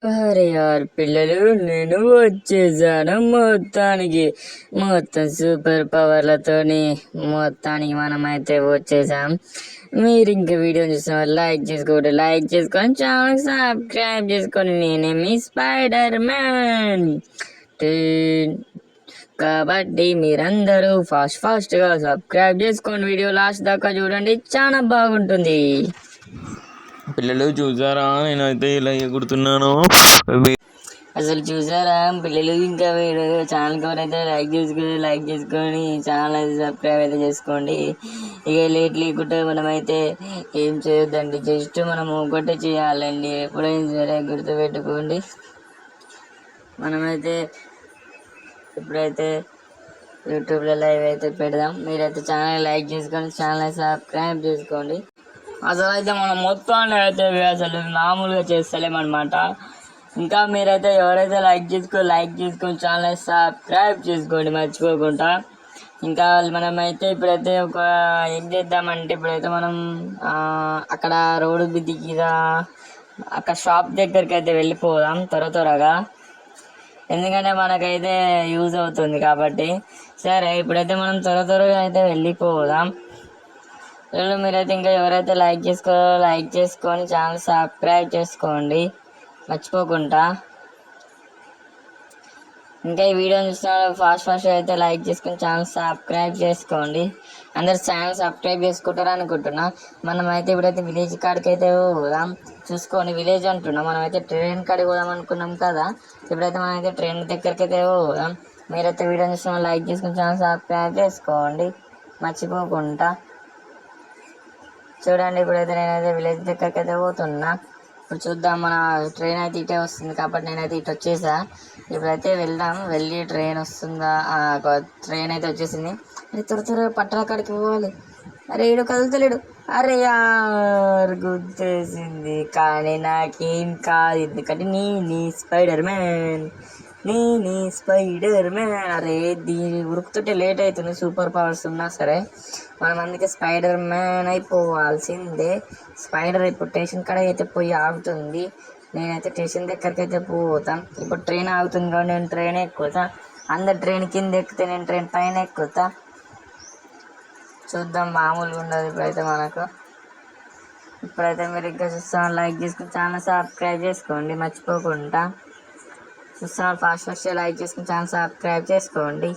అరే యార్ పిల్లలు, నేను వచ్చేసాను మొత్తానికి. మొత్తం సూపర్ పవర్లతోని మొత్తానికి మనమైతే వచ్చేసాం. మీరు ఇంకా వీడియో చూసిన లైక్ చేసుకొని ఛానల్ సబ్స్క్రైబ్ చేసుకోండి. నేనే మీ స్పైడర్ మ్యాన్. కాబట్టి మీరందరూ ఫాస్ట్గా సబ్స్క్రైబ్ చేసుకోండి. వీడియో లాస్ట్ దాకా చూడండి, చాలా బాగుంటుంది. పిల్లలు చూసారా, నేనైతే ఇలా ఎగురుతున్నాను. అసలు చూసారా పిల్లలు? ఇంకా మీరు ఛానల్ ఎవరైతే లైక్ చేసుకొని ఛానల్ అయితే సబ్స్క్రైబ్ అయితే చేసుకోండి. ఇక లేట్ లేకుంటే మనమైతే ఏం చేయొద్దండి, జస్ట్ మనం ఒకటే చేయాలండి. ఎప్పుడైనా సరే గుర్తుపెట్టుకోండి. మనమైతే ఇప్పుడైతే యూట్యూబ్లో లైవ్ అయితే పెడదాం. మీరైతే ఛానల్ లైక్ చేసుకొని ఛానల్ సబ్స్క్రైబ్ చేసుకోండి. అసలు అయితే మనం మొత్తాన్ని అయితే అసలు మామూలుగా చేస్తలేమన్నమాట. ఇంకా మీరైతే ఎవరైతే లైక్ చేసుకొని ఛానల్ సబ్స్క్రైబ్ చేసుకోండి మర్చిపోకుండా. ఇంకా మనమైతే ఇప్పుడైతే ఏం చేద్దామంటే, ఇప్పుడైతే మనం అక్కడ రోడ్డు దిగిరా అక్కడ షాప్ దగ్గరికి అయితే వెళ్ళిపోదాం త్వరగా. ఎందుకంటే మనకైతే యూజ్ అవుతుంది కాబట్టి. సరే, ఇప్పుడైతే మనం త్వరగా అయితే వెళ్ళిపోదాం. మీరైతే ఇంకా ఎవరైతే లైక్ చేసుకొని ఛానల్ సబ్స్క్రైబ్ చేసుకోండి మర్చిపోకుండా. ఇంకా ఈ వీడియో చూస్తున్న ఫాస్ట్ అయితే లైక్ చేసుకొని ఛానల్ సబ్స్క్రైబ్ చేసుకోండి. అందరు ఛానల్ సబ్స్క్రైబ్ చేసుకుంటారు అనుకుంటున్నా. మనమైతే ఇప్పుడైతే విలేజ్ కాడికి అయితే పోదాం. చూసుకోండి, విలేజ్ అంటున్నాం. మనమైతే ట్రైన్ కాడికి పోదాం అనుకున్నాం కదా. ఇప్పుడైతే మనమైతే ట్రైన్ దగ్గరికి అయితే పోదాం. మీరైతే వీడియో చూస్తున్న లైక్ చేసుకొని ఛానల్ సబ్స్క్రైబ్ చేసుకోండి మర్చిపోకుండా. చూడండి, ఇప్పుడైతే నేనైతే విలేజ్ దగ్గరికి అయితే పోతున్నా. ఇప్పుడు చూద్దాం, మన ట్రైన్ అయితే ఇటే వస్తుంది కాబట్టి నేనైతే ఇటు వచ్చేసా. ఇప్పుడైతే వెళ్దాం. వెళ్ళి ట్రైన్ వస్తుందా? ట్రైన్ అయితే వచ్చేసింది. అరే త్వరగా పట్టణ కాడికి పోవాలి. అరే ఈడు కదులుతలేడు. అరే యార్ గుర్తేసింది, కానీ నాకేం కాదు. ఎందుకంటే నీ స్పైడర్ మ్యాన్. అరే దీని ఉరుకుతుంటే లేట్ అవుతుంది. సూపర్ పవర్స్ ఉన్నా సరే మనం అందుకే స్పైడర్ మ్యాన్ అయిపోవాల్సిందే. స్పైడర్ ఇప్పుడు స్టేషన్ కాడ అయితే పోయి ఆగుతుంది. నేనైతే స్టేషన్ దగ్గరికి అయితే పోతాం. ఇప్పుడు ట్రైన్ ఆగుతుంది కాబట్టి నేను ట్రైన్ ఎక్కుతా. అందరు ట్రైన్ కింద ఎక్కితే నేను ట్రైన్ పైన ఎక్కుతా. చూద్దాం, మామూలుగా ఉండదు ఇప్పుడైతే మనకు. ఇప్పుడైతే మీరు ఇంకా చూస్తాను, లైక్ చేసుకుని ఛానల్ సబ్స్క్రైబ్ చేసుకోండి మర్చిపోకుండా. చూస్తున్నారు ఫాస్ట్ లైక్ చేసుకుని ఛానల్ సబ్స్క్రైబ్ చేసుకోండి.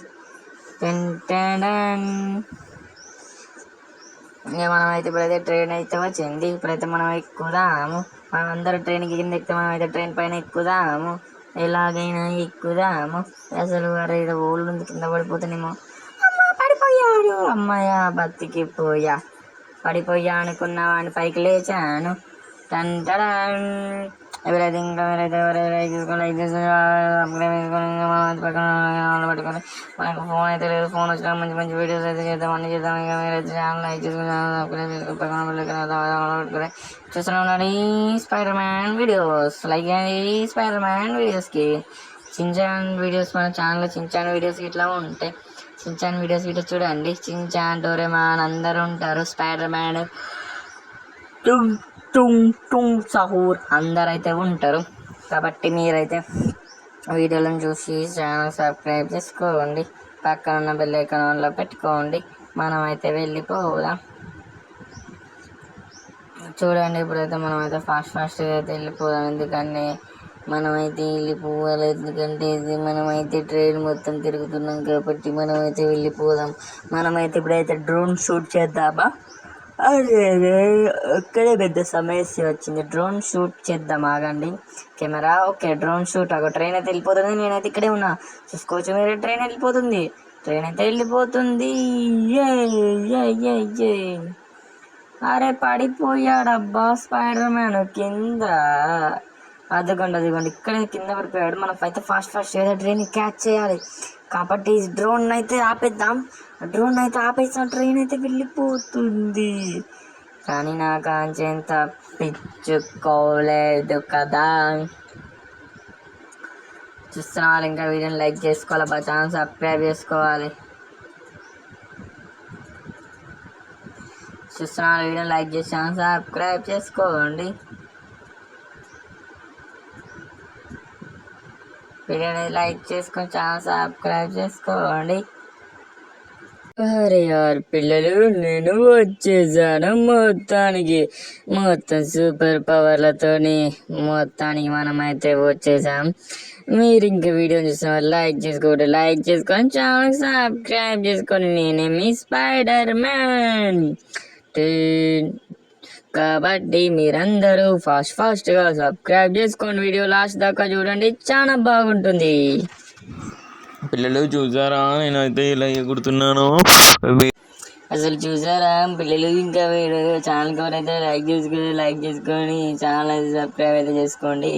ఇంకా మనమైతే ఇప్పుడైతే ట్రైన్ అయితే వచ్చింది. ఇప్పుడైతే మనం ఎక్కుదాము. మనం అందరూ ట్రైన్ కింద ఎక్కితే మనమైతే ట్రైన్ పైన ఎక్కుదాము. ఎలాగైనా ఎక్కుదాము. అసలు అరే ఓళ్ళు ఉంది, కింద పడిపోతానేమో. పడిపోయాడు. అమ్మాయ పడిపోయా అనుకున్న వాడిని పైకి లేచాను. ఎవరైతే లైక్ చేసుకొని పెట్టుకొని మనకు ఫోన్ అయితే లేదు. ఫోన్ వచ్చినా మంచి వీడియోస్ అయితే చేద్దాం, అన్ని చేద్దాం. ఇక మీరైతే ఛానల్ లైక్ చేసుకుని పెట్టుకొని చూస్తూనే ఉన్నాడు ఈ స్పైడర్ మ్యాన్ వీడియోస్. లైక్ ఈ స్పైడర్ మ్యాన్ వీడియోస్కి చించాన్ వీడియోస్, మన ఛానల్లో చించాన్ వీడియోస్ ఇట్లా ఉంటాయి. చించాన్ వీడియోస్ ఇట్లా చూడండి. చించాన్, డోరేమాన్ అందరూ ఉంటారు. స్పైడర్ మ్యాన్, సహూర్ అందరైతే ఉంటారు. కాబట్టి మీరైతే వీడియోలను చూసి ఛానల్ సబ్స్క్రైబ్ చేసుకోండి. పక్కన ఉన్న బెల్ ఐకాన్ ఆన్లో పెట్టుకోండి. మనమైతే వెళ్ళిపోదాం. చూడండి, ఇప్పుడైతే మనమైతే ఫాస్ట్గా అయితే వెళ్ళిపోదాం. ఎందుకంటే మనమైతే వెళ్ళిపోవాలి. ఎందుకంటే ఇది మనమైతే ట్రైన్ మొత్తం తిరుగుతున్నాం కాబట్టి మనమైతే వెళ్ళిపోదాం. మనమైతే ఇప్పుడైతే డ్రోన్ షూట్ చేద్దామా? అదే ఒక్కడే పెద్ద సమస్య వచ్చింది. డ్రోన్ షూట్ చేద్దాం, ఆగండి. Camera okay, drone shoot. Train అయితే వెళ్ళిపోతుంది. నేనైతే ఇక్కడే ఉన్నా, చూసుకోవచ్చు మీరు. ట్రైన్ అయితే వెళ్ళిపోతుంది. అరే పడిపోయాడబ్బా స్పైడర్ మ్యాన్ కింద. అదిగోండి ఇక్కడే కింద పడిపోయాడు. మనం అయితే ఫాస్ట్ ఏదో ట్రైన్ క్యాచ్ చేయాలి కాబట్టి డ్రోన్ అయితే ఆపేద్దాం. ట్రైన్ అయితే వెళ్ళిపోతుంది. కానీ నాకు అంచేం తప్పించుకోలేదు కదా. చూస్తున్నారు, ఇంకా వీడియోని లైక్ చేసుకోవాలి, ఛానల్ సబ్స్క్రైబ్ చేసుకోవాలి. చూస్తున్నారు, వీడియోని లైక్ చేసి ఛానల్ సబ్స్క్రైబ్ చేసుకోండి. వీడియోని లైక్ చేసుకొని ఛానల్ సబ్స్క్రైబ్ చేసుకోండి. అరే యార్ పిల్లలు, నేను వచ్చేసాను మొత్తం సూపర్ పవర్లతోని మొత్తానికి మనమైతే వచ్చేసాం. మీరు ఇంకా వీడియో చూసిన లైక్ చేసుకొని ఛానల్ సబ్స్క్రైబ్ చేసుకోండి. నేనే మీ స్పైడర్ మ్యాన్. కాబట్టి మీరందరూ ఫాస్ట్గా సబ్స్క్రైబ్ చేసుకోండి. వీడియో లాస్ట్ దాకా చూడండి, చాలా బాగుంటుంది. పిల్లలు చూసారా నేనైతే ఇలా ఎగురుతున్నాను. అసలు చూసారా పిల్లలు? ఇంకా మీరు ఛానల్కి ఎవరైతే లైక్ చేసుకొని ఛానల్ అయితే సబ్స్క్రైబ్ అయితే చేసుకోండి.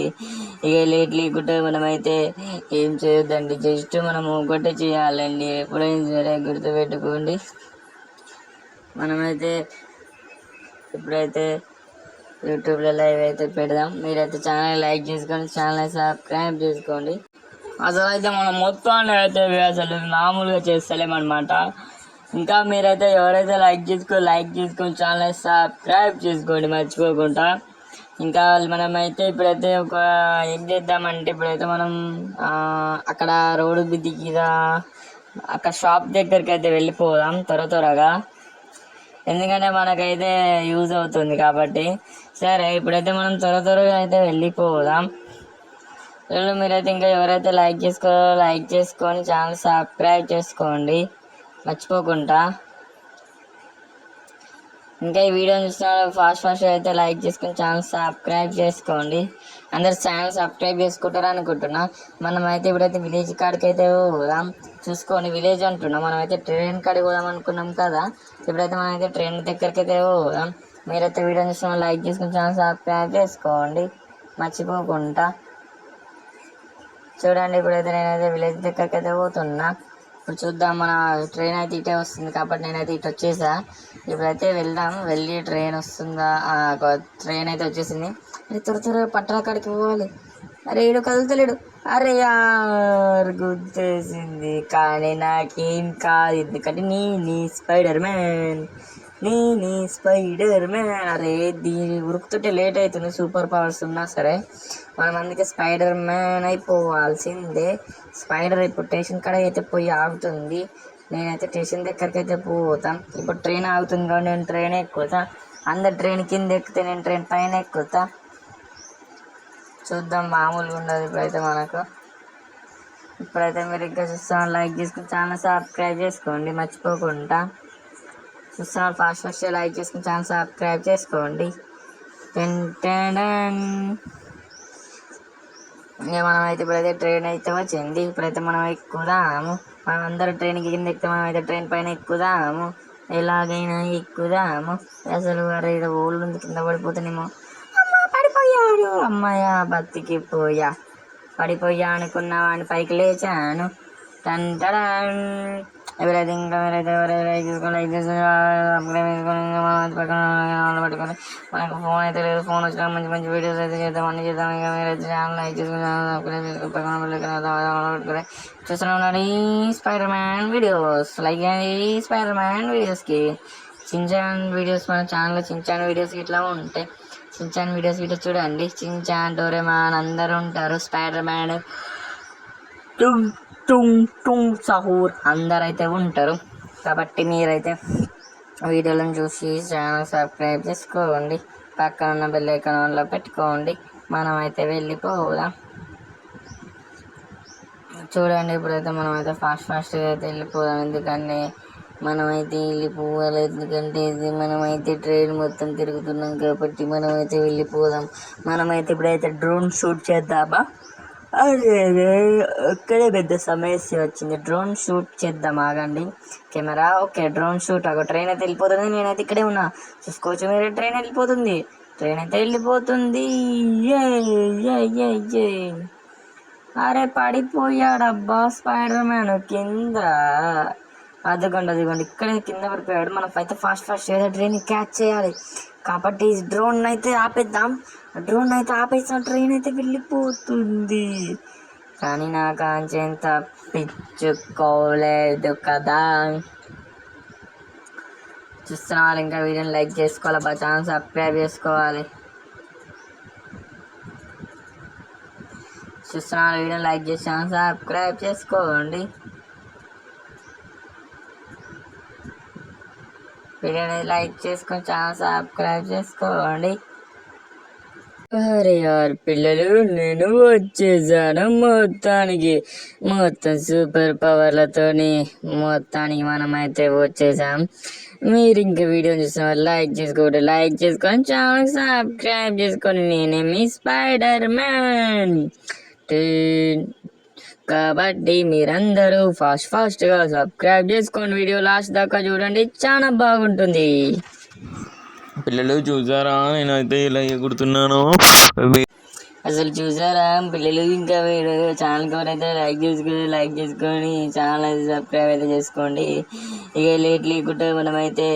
ఇక లేట్ లేకుంటే మనమైతే ఏం చేయొద్దండి, జస్ట్ మనం ఒకటే చేయాలండి. ఎప్పుడైనా సరే గుర్తుపెట్టుకోండి. మనమైతే ఇప్పుడైతే యూట్యూబ్లో లైవ్ అయితే పెడదాం. మీరైతే ఛానల్ లైక్ చేసుకొని ఛానల్ సబ్స్క్రైబ్ చేసుకోండి. అసలు అయితే మనం మొత్తాన్ని అయితే అసలు మామూలుగా చేస్తలేమన్నమాట. ఇంకా మీరైతే ఎవరైతే లైక్ చేసుకొని ఛానల్ సబ్స్క్రైబ్ చేసుకోండి మర్చిపోకుండా. ఇంకా మనమైతే ఇప్పుడైతే ఏం చేద్దామంటే ఇప్పుడైతే మనం అక్కడ రోడ్డు దిగిరా అక్కడ షాప్ దగ్గరికి అయితే వెళ్ళిపోదాం త్వరగా, ఎందుకంటే మనకైతే యూజ్ అవుతుంది కాబట్టి. సరే ఇప్పుడైతే మనం త్వరగా అయితే వెళ్ళిపోదాం. మీరైతే ఇంకా ఎవరైతే లైక్ చేసుకొని ఛానల్ సబ్స్క్రైబ్ చేసుకోండి మర్చిపోకుండా. ఇంకా ఈ వీడియో చూస్తున్నారు ఫాస్ట్ అయితే లైక్ చేసుకొని ఛానల్ సబ్స్క్రైబ్ చేసుకోండి. అందరు ఛానల్ సబ్స్క్రైబ్ చేసుకుంటారు అనుకుంటున్నా. మనమైతే ఇప్పుడైతే విలేజ్ కాడికి అయితే పోదాం. చూసుకోండి, విలేజ్ అంటున్నాం, మనమైతే ట్రైన్ కాడికి పోదాం అనుకున్నాం కదా. ఇప్పుడైతే మనమైతే ట్రైన్ దగ్గరికి అయితే పోదాం. మీరైతే వీడియో చూస్తున్న లైక్ చేసుకొని ఛానల్ సబ్స్క్రైబ్ చేసుకోండి మర్చిపోకుండా. చూడండి ఇప్పుడైతే నేనైతే విలేజ్ దగ్గరికి అయితే పోతున్నా. ఇప్పుడు చూద్దాం, మన ట్రైన్ అయితే ఇటే వస్తుంది కాబట్టి నేనైతే ఇటు వచ్చేసా. ఇప్పుడైతే వెళ్ళి ట్రైన్ వస్తుందా? ట్రైన్ అయితే వచ్చేసింది. అది త్వరగా పట్టణ కాడికి పోవాలి. అరే ఈడు కదులుతలేడు. అరే యార్ గుర్తేసింది, కానీ నాకేం కాదు, ఎందుకంటే నీ స్పైడర్ మ్యాన్. అరే దీని ఉరుకుతుంటే లేట్ అవుతుంది, సూపర్ పవర్స్ ఉన్నా సరే మనం అందుకే స్పైడర్ మ్యాన్ అయిపోవాల్సిందే. స్పైడర్ ఇప్పుడు స్టేషన్ కాడ అయితే పోయి ఆగుతుంది. నేనైతే స్టేషన్ దగ్గరికి అయితే పోతాం. ఇప్పుడు ట్రైన్ ఆగుతుంది కాబట్టి నేను ట్రైన్ ఎక్కుతా. అందరు ట్రైన్ కింద ఎక్కితే నేను ట్రైన్ పైన ఎక్కుతా. చూద్దాం, మామూలుగా ఉండదు ఇప్పుడైతే మనకు. ఇప్పుడైతే మీరు ఇంకా చూస్తాను లైక్ చేసుకుని ఛానల్ సబ్స్క్రైబ్ చేసుకోండి మర్చిపోకుండా. చూస్తున్నారు ఫాస్ట్ లైక్ చేసుకుని ఛానల్ సబ్స్క్రైబ్ చేసుకోండి. ఇంకా మనమైతే ఇప్పుడైతే ట్రైన్ అయితే వచ్చింది. ఇప్పుడైతే మనం ఎక్కుదాము. మనం అందరూ ట్రైన్ కింద ఎక్కితే మనమైతే ట్రైన్ పైన ఎక్కుదాము, ఎలాగైనా ఎక్కుదాము. అసలు అరే ఇక్కడ ఓళ్ళు కింద పడిపోతానేమో. పడిపోయాడు, అమ్మాయ పడిపోయా అనుకున్నా వాడిని పైకి లేచాను. ఎవరైతే లైక్ చేసుకొని పట్టుకొని మనకు ఫోన్ అయితే లేదు. ఫోన్ వచ్చినా మంచి వీడియోస్ అయితే చేద్దాం, అన్ని చేద్దాం. ఇక మీరైతే ఛానల్ లైక్ చేసుకుని పెట్టుకొని చూస్తున్నాం ఈ స్పైడర్ మ్యాన్ వీడియోస్. లైక్ చేయండి స్పైడర్ మ్యాన్ వీడియోస్కి. చించాన్ వీడియోస్ మన ఛానల్లో చించాన్ వీడియోస్ ఇట్లా ఉంటాయి. చించాన్ వీడియోస్ ఇట్లా చూడండి. చించాన్, డోరేమాన్ అందరూ ఉంటారు. స్పైడర్ మ్యాన్, సహూర్ అందరు అయితే ఉంటారు. కాబట్టి మీరైతే వీడియోలను చూసి ఛానల్ సబ్స్క్రైబ్ చేసుకోండి. పక్కన ఉన్న బెల్ ఐకాన్ ఆన్లో పెట్టుకోండి. మనమైతే వెళ్ళిపోదాం. చూడండి ఇప్పుడైతే మనమైతే ఫాస్ట్గా అయితే వెళ్ళిపోదాం. ఎందుకంటే మనమైతే వెళ్ళిపోవాలి, ఎందుకంటే ఇది మనమైతే ట్రైన్ మొత్తం తిరుగుతున్నాం కాబట్టి మనమైతే వెళ్ళిపోదాం. మనమైతే ఇప్పుడైతే డ్రోన్ షూట్ చేద్దామా? అదే ఒక్కడే పెద్ద సమస్య వచ్చింది. డ్రోన్ షూట్ చేద్దాం, ఆగండి. Camera okay, drone shoot. Train అయితే వెళ్ళిపోతుంది, నేనైతే ఇక్కడే ఉన్నా. చూసుకోవచ్చు మీరు, ట్రైన్ అయితే వెళ్ళిపోతుంది. అరే పడిపోయాడబ్బా స్పైడర్ మ్యాన్ కింద. అదిగోండి ఇక్కడే కింద పడిపోయాడు. మనం అయితే ఫాస్ట్ ఏదో ట్రైన్ క్యాచ్ చేయాలి కాబట్టి డ్రోన్ అయితే ఆపేద్దాం. ట్రైన్ అయితే వెళ్ళిపోతుంది. కానీ నాకు అంచెంత తప్పించుకోలేదు కదా. చూస్తున్న వాళ్ళు ఇంకా వీడియోని లైక్ చేసుకోవాలి, ఛానల్ సబ్స్క్రైబ్ చేసుకోవాలి. చూస్తున్న వీడియో లైక్ చేసి ఛానల్ సబ్స్క్రైబ్ చేసుకోండి. వీడియోని లైక్ చేసుకొని ఛానల్ సబ్స్క్రైబ్ చేసుకోండి. అరే యార్ పిల్లలు, నేను వచ్చేసాను మొత్తం సూపర్ పవర్లతోని మొత్తానికి మనమైతే వచ్చేసాం. మీరు ఇంకా వీడియో చూసిన లైక్ చేసుకొని ఛానల్ సబ్స్క్రైబ్ చేసుకొని. నేనే మీ స్పైడర్ మ్యాన్. కాబట్టి మీరందరూ ఫాస్ట్గా సబ్స్క్రైబ్ చేసుకోండి. వీడియో లాస్ట్ దాకా చూడండి, చాలా బాగుంటుంది. పిల్లలు చూసారా నేనైతే ఇలా ఎగురుతున్నాను. అసలు చూసారా పిల్లలు? ఇంకా మీరు ఛానల్కి ఎవరైతే లైక్ చేసుకొని ఛానల్ అయితే సబ్స్క్రైబ్ అయితే చేసుకోండి. ఇక లేట్ లేకుంటే మనమైతే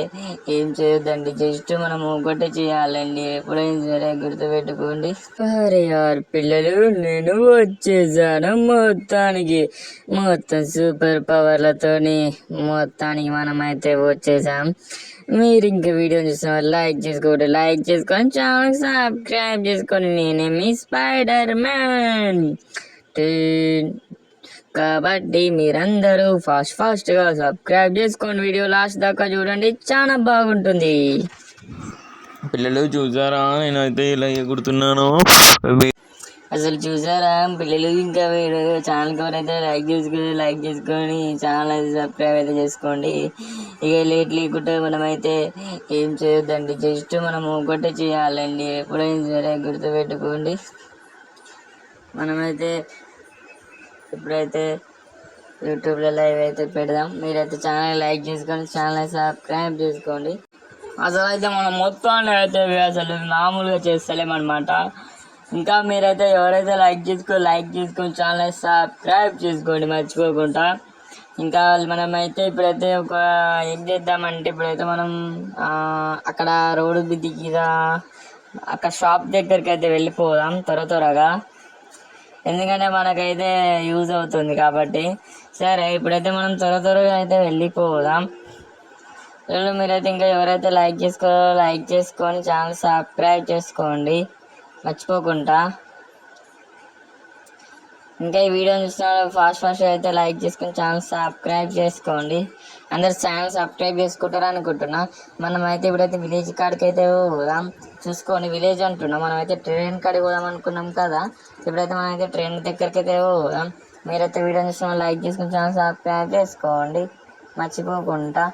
ఏం చేయొద్దండి, జస్ట్ మనం ఒకటే చేయాలండి. ఎప్పుడైనా సరే గుర్తుపెట్టుకోండి. అరే యార్ పిల్లలు, నేను వచ్చేసాను మొత్తం సూపర్ పవర్లతోని మొత్తానికి మనమైతే వచ్చేసాం. మీరు ఇంకా వీడియో చూసిన లైక్ చేసుకొని ఛానల్ సబ్స్క్రైబ్ చేసుకొని. నేనే మీ స్పైడర్ మ్యాన్. కాబట్టి మీరందరూ ఫాస్ట్గా సబ్స్క్రైబ్ చేసుకోండి. వీడియో లాస్ట్ దాకా చూడండి, చాలా బాగుంటుంది. పిల్లలు చూసారా నేనైతే ఇలా ఎగురుతున్నాను. అసలు చూసారా పిల్లలు? ఇంకా మీరు ఛానల్కి ఎవరైతే లైక్ చేసుకొని ఛానల్ అయితే సబ్స్క్రైబ్ అయితే చేసుకోండి. ఇక లేట్ లేకుంటే మనమైతే ఏం చేయొద్దండి, జస్ట్ మనం ఒకటే చేయాలండి. ఎప్పుడైనా సరే గుర్తుపెట్టుకోండి. మనమైతే ఇప్పుడైతే యూట్యూబ్లో లైవ్ అయితే పెడదాం. మీరైతే ఛానల్ లైక్ చేసుకొని ఛానల్ సబ్స్క్రైబ్ చేసుకోండి. అసలు అయితే మనం మొత్తాన్ని అయితే అసలు మామూలుగా చేస్తలేమన్నమాట. ఇంకా మీరైతే ఎవరైతే లైక్ చేసుకొని ఛానల్ సబ్స్క్రైబ్ చేసుకోండి మర్చిపోకుండా. ఇంకా మనమైతే ఇప్పుడైతే ఏం చేద్దామంటే, ఇప్పుడైతే మనం అక్కడ రోడ్డు దిగిరా అక్కడ షాప్ దగ్గరికి అయితే వెళ్ళిపోదాం త్వరగా, ఎందుకంటే మనకైతే యూజ్ అవుతుంది కాబట్టి. సరే ఇప్పుడైతే మనం త్వరగా అయితే వెళ్ళిపోదాం. మీరైతే ఇంకా ఎవరైతే లైక్ చేసుకొని ఛానల్ సబ్స్క్రైబ్ చేసుకోండి మర్చిపోకుండా. ఇంకా ఈ వీడియోని చూస్తున్నారు ఫాస్ట్ అయితే లైక్ చేసుకొని ఛానల్ సబ్స్క్రైబ్ చేసుకోండి. అందరు ఛానల్ సబ్స్క్రైబ్ చేసుకుంటారు అనుకుంటున్నా. మనమైతే ఇప్పుడైతే విలేజ్ కాడికి అయితే పోదాం. చూసుకోండి, విలేజ్ అంటున్నాం, మనమైతే ట్రైన్ కాడికి పోదాం అనుకున్నాం కదా. ఇప్పుడైతే మనమైతే ట్రైన్ దగ్గరికి అయితే పోదాం. మీరైతే వీడియోని చూస్తున్నారు లైక్ చేసుకొని ఛానల్ సబ్స్క్రైబ్ చేసుకోండి మర్చిపోకుండా.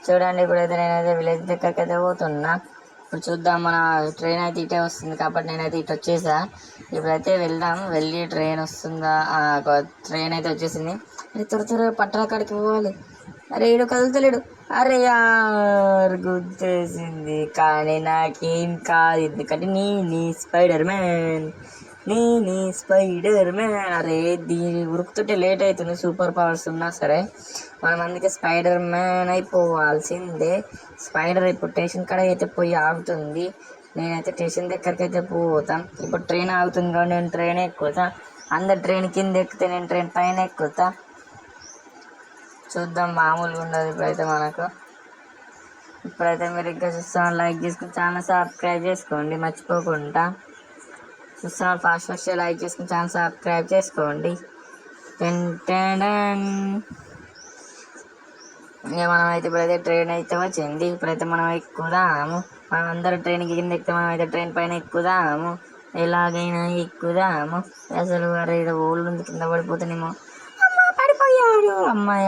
చూడండి ఇప్పుడైతే నేనైతే విలేజ్ దగ్గరికి అయితే పోతున్నా. ఇప్పుడు చూద్దాం, మన ట్రైన్ అయితే ఇటే వస్తుంది కాబట్టి నేనైతే ఇటు వచ్చేసా. ఇప్పుడైతే వెళ్ళి ట్రైన్ వస్తుందా? ట్రైన్ అయితే వచ్చేసింది. అరే త్వరగా పట్టణ కాడికి పోవాలి. అరే ఈడు కదులుతలేడు. అరే యార్ గుర్తేసింది, కానీ నాకేం కాదు, ఎందుకంటే నీ స్పైడర్ మ్యాన్. అరే దీని ఉరుకుతుంటే లేట్ అవుతుంది, సూపర్ పవర్స్ ఉన్నా సరే మనం అందుకే స్పైడర్ మ్యాన్ అయిపోవాల్సిందే. స్పైడర్ ఇప్పుడు స్టేషన్ కాడ అయితే పోయి ఆగుతుంది. నేనైతే స్టేషన్ దగ్గరికి అయితే పోతాం. ఇప్పుడు ట్రైన్ ఆగుతుంది కాబట్టి నేను ట్రైన్ ఎక్కుతా. అందరు ట్రైన్ కింద ఎక్కితే నేను ట్రైన్ పైన ఎక్కుతా. చూద్దాం, మామూలుగా ఉండదు ఇప్పుడైతే మనకు. ఇప్పుడైతే మీరు ఇంకా చూస్తాను లైక్ చేసుకుని ఛానల్ సబ్స్క్రైబ్ చేసుకోండి మర్చిపోకుండా. చూస్తున్నారు ఫాస్ట్ లైక్ చేసుకుని ఛానల్ సబ్స్క్రైబ్ చేసుకోండి. ఇంకా మనమైతే ఇప్పుడైతే ట్రైన్ అయితే వచ్చింది. ఇప్పుడైతే మనం ఎక్కుదాము. మనం అందరూ ట్రైన్ కింద ఎక్కితే మనం అయితే ట్రైన్ పైన ఎక్కుదాము, ఎలాగైనా ఎక్కుదాము. అసలు అరే ఓళ్ళు ఉంది, కింద పడిపోతానేమో. పడిపోయాడు, అమ్మాయ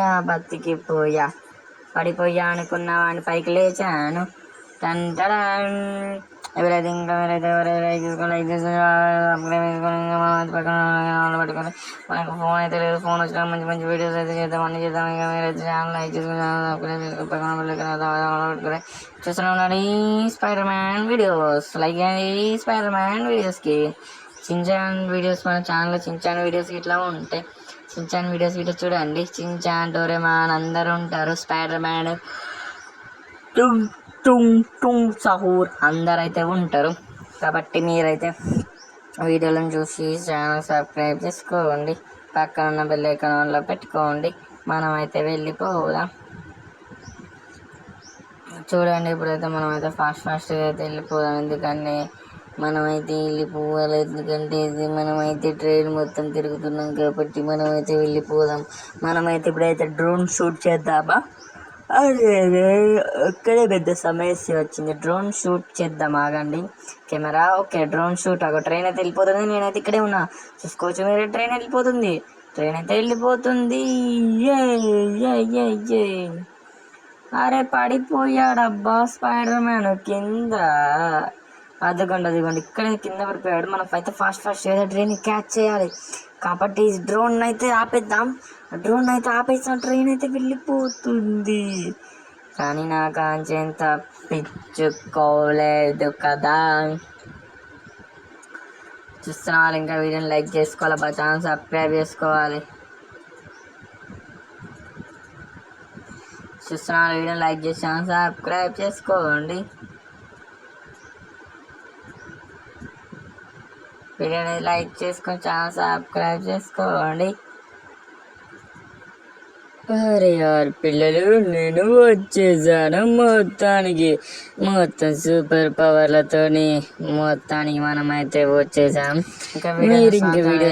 పడిపోయా అనుకున్నా అని పైకి లేచాను. ఎవరైతే లైక్ చేసుకొని మనకు ఫోన్ అయితే లేదు. ఫోన్ వచ్చినా మంచి వీడియోస్ అయితే చేద్దాం, అన్నీ చేద్దాం. ఇక మీరైతే ఛానల్ లైక్ చేసుకుని చూస్తూనే ఉండండి స్పైడర్ మ్యాన్ వీడియోస్. లైక్ చేయండి స్పైడర్ మ్యాన్ వీడియోస్కి. చించాన్ వీడియోస్ మన ఛానల్లో చించాన్ వీడియోస్ ఇట్లా ఉంటాయి. చించాన్ వీడియోస్ ఇట్లా చూడండి. చించాన్, డోరేమాన్ అందరూ ఉంటారు. స్పైడర్ మ్యాన్, సహూర్ అందరైతే ఉంటారు. కాబట్టి మీరైతే వీడియోలను చూసి ఛానల్ సబ్స్క్రైబ్ చేసుకోండి. పక్కన ఉన్న బెల్ ఐకాన్ ఆన్లో పెట్టుకోండి. మనమైతే వెళ్ళిపోదాం. చూడండి ఇప్పుడైతే మనమైతే ఫాస్ట్గా అయితే వెళ్ళిపోదాం, ఎందుకంటే మనమైతే వెళ్ళిపోవాలి. ఎందుకంటే ఇది మనమైతే ట్రైన్ మొత్తం తిరుగుతున్నాం కాబట్టి మనమైతే వెళ్ళిపోదాం. మనమైతే ఇప్పుడైతే డ్రోన్ షూట్ చేద్దామా? అదే ఒక్కడే పెద్ద సమస్య వచ్చింది. డ్రోన్ షూట్ చేద్దాం, ఆగండి. Camera okay, drone shoot. అగో ట్రైన్ అయితే వెళ్ళిపోతుంది, నేనైతే ఇక్కడే ఉన్నా. చూసుకోవచ్చు మీరు, ట్రైన్ వెళ్ళిపోతుంది. ట్రైన్ అయితే వెళ్ళిపోతుంది. అరే పడిపోయాడబ్బా స్పైడర్ మ్యాన్ కింద. అదిగోండి ఇక్కడే కింద పడిపోయాడు. మనం అయితే ఫాస్ట్ ఏదో ట్రైన్ క్యాచ్ చేయాలి కాబట్టి డ్రోన్ అయితే ఆపేద్దాం. ట్రైన్ అయితే వెళ్ళిపోతుంది. కానీ నాకు అంచేం తప్పించుకోలేదు కదా. చూస్తున్న వాళ్ళు ఇంకా వీడియోని లైక్ చేసుకోవాలి, మా ఛానల్ సబ్స్క్రైబ్ చేసుకోవాలి. చూస్తున్న వాళ్ళు వీడియోని లైక్ చేసి ఛానల్ సబ్స్క్రైబ్ చేసుకోండి. వీడియోని లైక్ చేసుకొని ఛానల్ సబ్స్క్రైబ్ చేసుకోండి. అరే యార్ పిల్లలు, నేను వచ్చేసాను మొత్తం సూపర్ పవర్లతోని మనమైతే వచ్చేసాం. మీరు ఇంకా వీడియో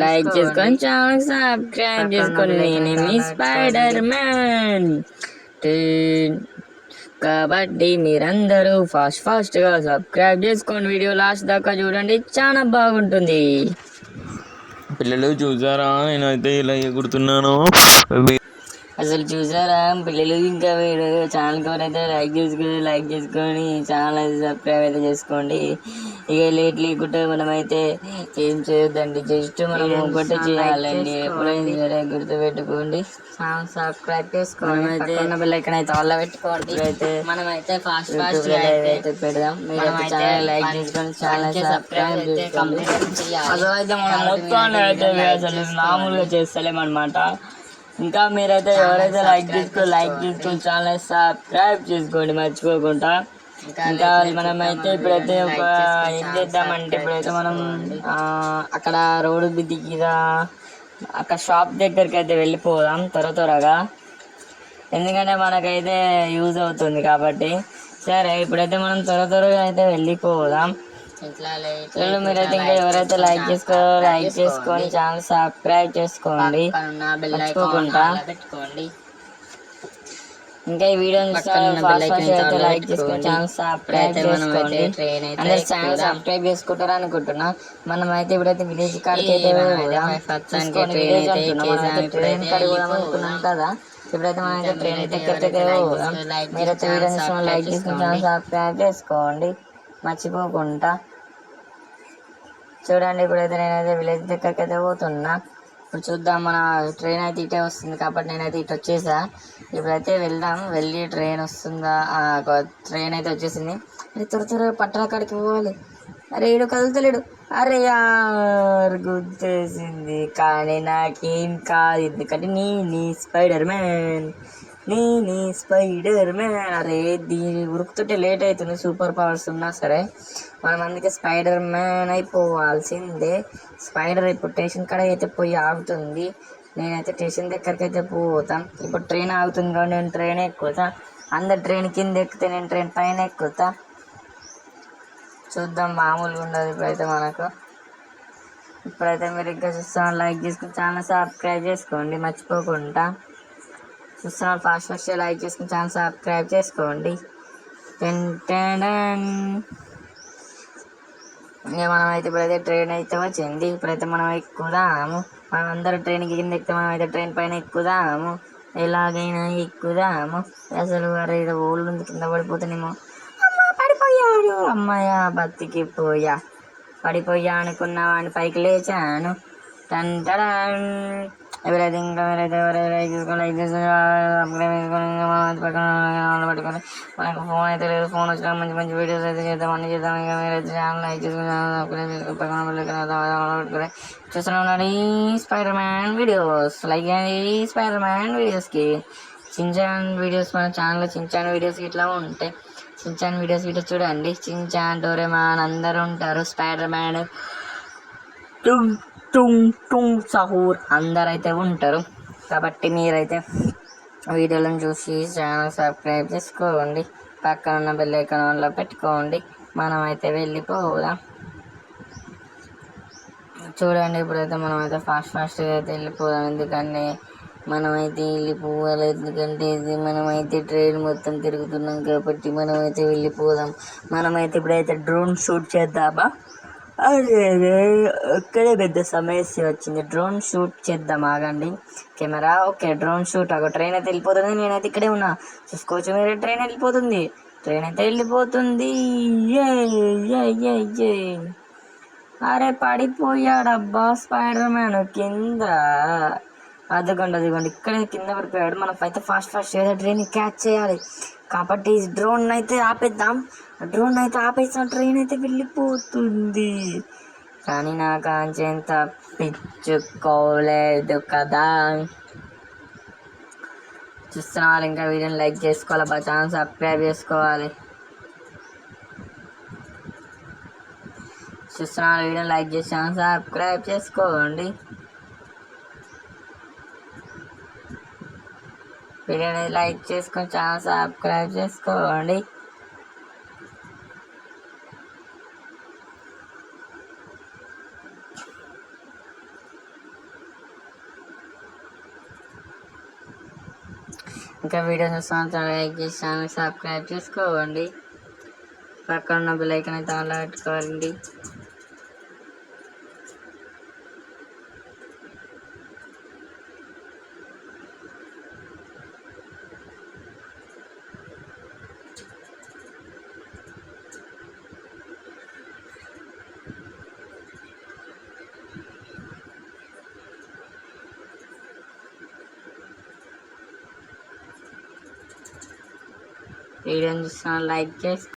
లైక్ చేసుకొని ఛానల్ సబ్స్క్రైబ్ చేసుకోండి. నేను మీ స్పైడర్ మ్యాన్ కాబట్టి మీరందరూ ఫాస్ట్గా సబ్స్క్రైబ్ చేసుకోండి. వీడియో లాస్ట్ దాకా చూడండి, చాలా బాగుంటుంది. పిల్లలు చూసారా నేనైతే ఇలా ఎగురుతున్నాను. అసలు చూసారా పిల్లలు? ఇంకా మీరు ఛానల్కి ఎవరైతే లైక్ చేసుకొని ఛానల్ అయితే సబ్స్క్రైబ్ అయితే చేసుకోండి. ఇక లేట్ లేకుంటే మనమైతే ఏం చేయొద్దండి, జస్ట్ మనం ఒకటే చేయాలండి. ఎప్పుడైనా సరే గుర్తుపెట్టుకోండి, ఛానల్ సబ్స్క్రైబ్ చేసుకోండి. అయితే బెల్ ఐకాన్ అయితే ఆన్లో పెట్టుకోండి. అయితే మనమైతే ఫాస్ట్ అయితే పెడదాం. మీరైతే ఛానల్ లైక్ చేసుకొని ఛానల్ సబ్స్క్రైబ్ చేసుకోండి. అసలు అయితే మనం మొత్తం అయితే అసలు మామూలుగా చేస్తలేమన్నమాట. ఇంకా మీరైతే ఎవరైతే లైక్ చేసుకొని ఛానల్ సబ్స్క్రైబ్ చేసుకోండి మర్చిపోకుండా. ఇంకా మనమైతే ఇప్పుడైతే ఏం చేద్దామంటే ఇప్పుడైతే మనం అక్కడ రోడ్డు దిగిరా అక్కడ షాప్ దగ్గరికి అయితే వెళ్ళిపోదాం త్వరగా, ఎందుకంటే మనకైతే యూజ్ అవుతుంది కాబట్టి. సరే ఇప్పుడైతే మనం త్వరగా అయితే వెళ్ళిపోదాం. మీరైతే ఇంకా ఎవరైతే లైక్ చేసుకొని ఛానల్ సబ్స్క్రైబ్ చేసుకోండి మర్చిపోకుండా. ఇంకా ఈ వీడియో లైక్ చేసుకొని ఛానల్ సబ్స్క్రైబ్ చేసుకోండి. అందరు ఛానల్ సబ్స్క్రైబ్ చేసుకుంటారు అనుకుంటున్నా. మనం అయితే ఇప్పుడైతే విలేజ్ కాడికి అయితే ట్రైన్ అనుకున్నాం కదా. ఇప్పుడైతే మనం అయితే ట్రైన్ దగ్గరికి పోదాం. మీరైతే వీడియో లైక్ చేసుకొని ఛానల్ సబ్స్క్రైబ్ చేసుకోండి మర్చిపోకుండా. చూడండి ఇప్పుడైతే నేనైతే విలేజ్ దగ్గరికి అయితే పోతున్నా. ఇప్పుడు చూద్దాం, మన ట్రైన్ అయితే ఇటే వస్తుంది కాబట్టి నేనైతే ఇటు వచ్చేసా. ఇప్పుడైతే వెళ్దాం, వెళ్ళి ట్రైన్ వస్తుందా. ట్రైన్ అయితే వచ్చేసింది. అరే త్వరగా పట్టణ కాడికి పోవాలి. అరే ఈడు కదులుతలేడు. అరే యార్ గుర్తేసింది, కానీ నాకేం కాదు ఎందుకంటే నీ స్పైడర్ మ్యాన్. అరే దీని ఉరుకుతుంటే లేట్ అవుతుంది, సూపర్ పవర్స్ ఉన్నా సరే మనం అందుకే స్పైడర్ మ్యాన్ అయిపోవాల్సిందే. స్పైడర్ ఇప్పుడు స్టేషన్ కాడ అయితే పోయి ఆగుతుంది. నేనైతే స్టేషన్ దగ్గరికి అయితే పోతాం. ఇప్పుడు ట్రైన్ ఆగుతుంది కాబట్టి నేను ట్రైన్ ఎక్కుతా. అందరు ట్రైన్ కింద ఎక్కితే నేను ట్రైన్ పైన ఎక్కుతా. చూద్దాం, మామూలుగా ఉండదు ఇప్పుడైతే మనకు. ఇప్పుడైతే మీరు ఇంకా చూస్తాను, లైక్ చేసుకుని ఛానల్ సబ్స్క్రైబ్ చేసుకోండి మర్చిపోకుండా. చూస్తున్నారు ఫాస్ట్ లైక్ చేసుకుని ఛానల్ సబ్స్క్రైబ్ చేసుకోండి. ఇంకా మనమైతే ఇప్పుడైతే ట్రైన్ అయితే వచ్చింది. ఇప్పుడైతే మనం ఎక్కుదాము. మనం అందరూ ట్రైన్ కింద ఎక్కితే మనం అయితే ట్రైన్ పైన ఎక్కుదాము, ఎలాగైనా ఎక్కుదాము. అసలు అరే ఓళ్ళు ఉంది, కింద పడిపోతున్నామో. పడిపోయాడు, అమ్మాయ పడిపోయా అనుకున్నా వాడిని పైకి లేచాను. ఎవరైతే లైక్ చేసుకొని పట్టుకొని మనకు ఫోన్ అయితే లేదు. ఫోన్ వచ్చినా మంచి వీడియోస్ అయితే చేద్దాం, అన్నీ చేద్దాం. ఇంకా మీరైతే ఛానల్ లైక్ చేసుకుని పెట్టుకొని చూస్తూనే ఉన్నాడు ఈ స్పైడర్ మ్యాన్ వీడియోస్. లైక్ చేయండి ఈ స్పైడర్ మ్యాన్ వీడియోస్కి. చించాన్ వీడియోస్ మన ఛానల్లో చించాన్ వీడియోస్ ఇట్లా ఉంటాయి. చించాన్ వీడియోస్ ఇట్లా చూడండి. చించాన్, డోరేమాన్ అందరూ ఉంటారు. స్పైడర్ మ్యాన్, సహూర్ అందరైతే ఉంటారు. కాబట్టి మీరైతే వీడియోలను చూసి ఛానల్ సబ్స్క్రైబ్ చేసుకోండి, పక్కన ఉన్న బెల్ ఐకాన్ ఆన్లో పెట్టుకోండి. మనమైతే వెళ్ళిపోదాం. చూడండి ఇప్పుడైతే మనమైతే ఫాస్ట్గా అయితే వెళ్ళిపోదాం. ఎందుకంటే మనమైతే వెళ్ళిపోవాలి. ఎందుకంటే ఇది మనమైతే ట్రైన్ మొత్తం తిరుగుతున్నాం కాబట్టి మనమైతే వెళ్ళిపోదాం. మనమైతే ఇప్పుడైతే డ్రోన్ షూట్ చేద్దామా? అదే ఒక్కడే పెద్ద సమస్య వచ్చింది. డ్రోన్ షూట్ చేద్దాం, ఆగండి. Camera okay, drone shoot. ఒక ట్రైన్ అయితే వెళ్ళిపోతుంది, నేనైతే ఇక్కడే ఉన్నా. చూసుకోవచ్చు మీరు, ట్రైన్ వెళ్ళిపోతుంది. ట్రైన్ అయితే వెళ్ళిపోతుంది. ఏ అరే పడిపోయాడబ్బా స్పైడర్ మ్యాన్ కింద. అదిగోండి ఇక్కడే కింద పడిపోయాడు. మనం అయితే ఫాస్ట్ ఏదో ట్రైన్ క్యాచ్ చేయాలి కాబట్టి డ్రోన్ అయితే ఆపేద్దాం. ట్రైన్ అయితే వెళ్ళిపోతుంది. కానీ నాకు అంత పిచ్చుకోలేదు కదా. చూస్తున్న వాళ్ళు ఇంకా వీడియోని లైక్ చేసుకోవాలి, మా ఛానల్ సబ్స్క్రైబ్ చేసుకోవాలి. చూస్తున్న వీడియోని లైక్ చేసి ఛానల్ సబ్స్క్రైబ్ చేసుకోండి. వీడియోని లైక్ చేసుకొని ఛానల్ సబ్స్క్రైబ్ చేసుకోండి. ఇంకా వీడియో చూస్తున్న లైక్ చేసి ఛానల్ సబ్స్క్రైబ్ చేసుకోండి. పక్కన ఉన్న బెల్ ఐకాన్ అయితే ఆన్లో పెట్టుకోండి. వీడియోని చూస్తున్న లైక్ చేసి